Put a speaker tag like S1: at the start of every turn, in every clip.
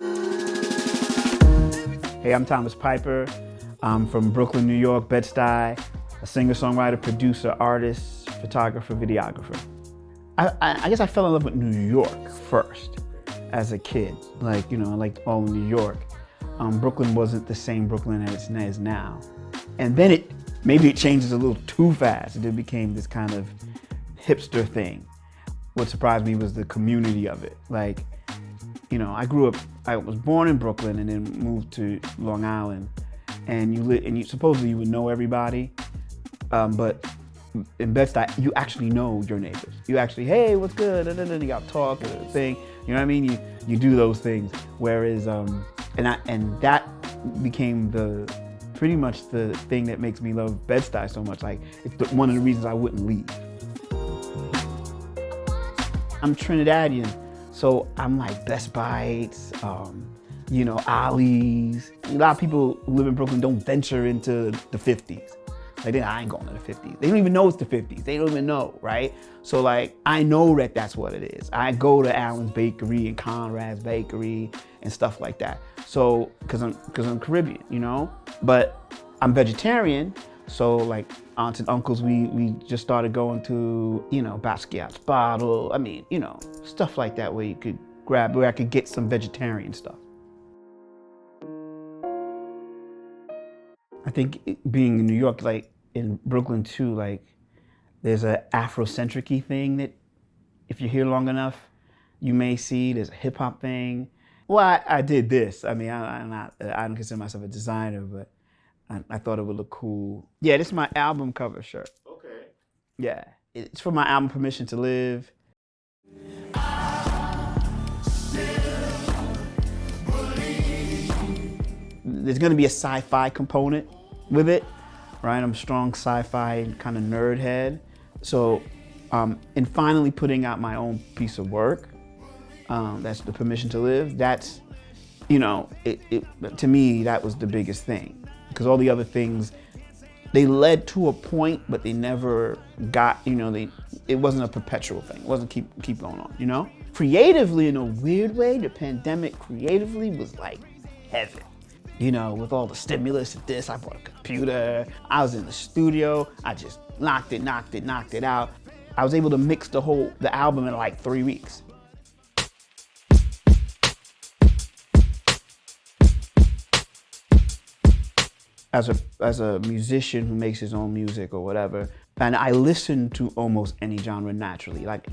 S1: Hey, I'm Thomas Piper. I'm from Brooklyn, New York, Bed-Stuy, a singer-songwriter, producer, artist, photographer, videographer. I guess I fell in love with New York first as a kid. Like, I liked all of New York. Brooklyn wasn't the same Brooklyn as it is now. And then maybe it changes a little too fast. It became this kind of hipster thing. What surprised me was the community of it. Like, I was born in Brooklyn and then moved to Long Island. And you supposedly you would know everybody, but in Bed-Stuy, you actually know your neighbors. You actually, hey, what's good? And then you got talk and a thing. You know what I mean? You do those things. Whereas, and that became pretty much the thing that makes me love Bed-Stuy so much. Like, it's one of the reasons I wouldn't leave. I'm Trinidadian, so I'm like Best Bites, Ollie's. A lot of people who live in Brooklyn don't venture into the 50s. Like, I ain't going to the 50s. They don't even know it's the 50s. They don't even know, right? So like, I know that that's what it is. I go to Allen's Bakery and Conrad's Bakery and stuff like that. So, cause I'm Caribbean, But I'm vegetarian, so like aunts and uncles, we just started going to, Basquiat's Bottle. I mean, stuff like that where you could where I could get some vegetarian stuff. I think being in New York, like in Brooklyn too, like there's an Afrocentric-y thing that if you're here long enough, you may see. There's a hip hop thing. Well, I did this. I mean, I don't consider myself a designer, but I thought it would look cool. Yeah, this is my album cover shirt.
S2: Okay.
S1: Yeah, it's for my album Permission to Live. There's gonna be a sci-fi component with it, right? I'm a strong sci-fi kind of nerd head. So, in finally putting out my own piece of work, that's the Permission to Live, that's, to me, that was the biggest thing. Because all the other things, they led to a point, but they never got, it wasn't a perpetual thing. It wasn't keep going on, Creatively, in a weird way, the pandemic creatively was like heaven. With all the stimulus and this, I bought a computer. I was in the studio. I just knocked it out. I was able to mix the album in like 3 weeks. As a musician who makes his own music or whatever, and I listen to almost any genre naturally. Like,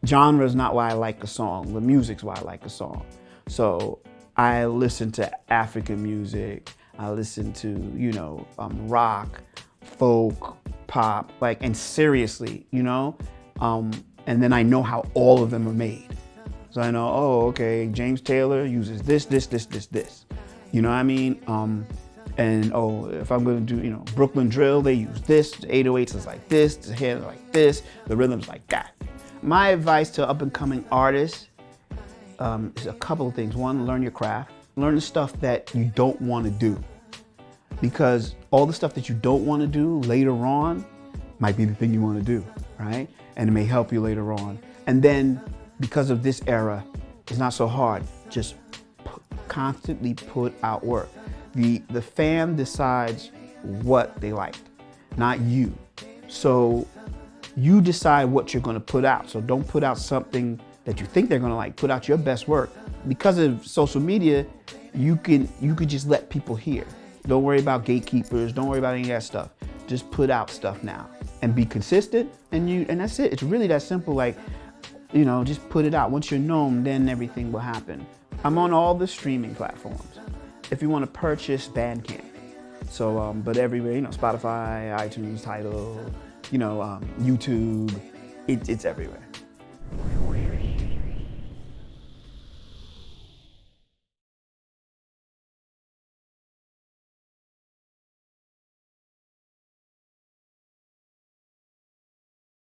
S1: genre is not why I like a song. The music's why I like a song. So I listen to African music. I listen to, rock, folk, pop, and seriously, and then I know how all of them are made. So I know, oh, okay, James Taylor uses this. You know what I mean? And if I'm gonna do, Brooklyn drill, they use this. The 808s is like this, the head like this, the rhythm's like that. My advice to up-and-coming artists is a couple of things. One, learn your craft. Learn the stuff that you don't want to do. Because all the stuff that you don't want to do later on might be the thing you want to do, right? And it may help you later on. And then, because of this era, it's not so hard. Just constantly put out work. The fan decides what they like, not you. So you decide what you're going to put out. So don't put out something that you think they're gonna like. Put out your best work. Because of social media, you could just let people hear. Don't worry about gatekeepers. Don't worry about any of that stuff. Just put out stuff now and be consistent. And that's it. It's really that simple. Like, just put it out. Once you're known, then everything will happen. I'm on all the streaming platforms. If you want to purchase, Bandcamp. So, but everywhere, Spotify, iTunes, Tidal, YouTube, it's everywhere.